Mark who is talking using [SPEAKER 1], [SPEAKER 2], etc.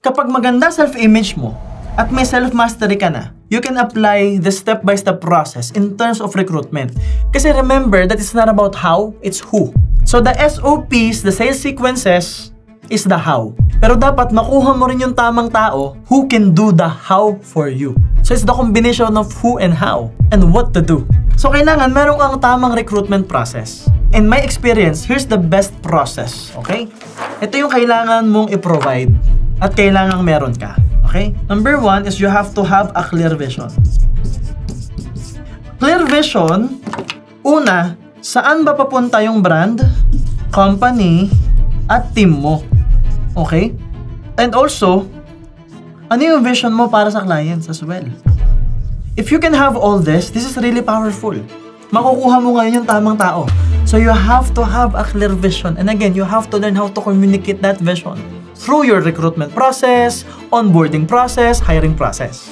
[SPEAKER 1] Kapag maganda self-image mo at may self-mastery ka na, you can apply the step-by-step process in terms of recruitment. Kasi remember that it's not about how, it's who. So the SOPs, the sales sequences, is the how. Pero dapat makuha mo rin yung tamang tao who can do the how for you. So it's the combination of who and how and what to do. So kailangan meron kang tamang recruitment process. In my experience, here's the best process, okay? Ito yung kailangan mong i-provide at kailangang meron ka, okay? Number 1 is you have to have a clear vision. Clear vision, una, saan ba papunta yung brand, company, at team mo? Okay? And also, ano yung vision mo para sa clients as well? If you can have all this is really powerful. Makukuha mo ngayon yung tamang tao. So you have to have a clear vision. And again, you have to learn how to communicate that vision through your recruitment process, onboarding process, hiring process.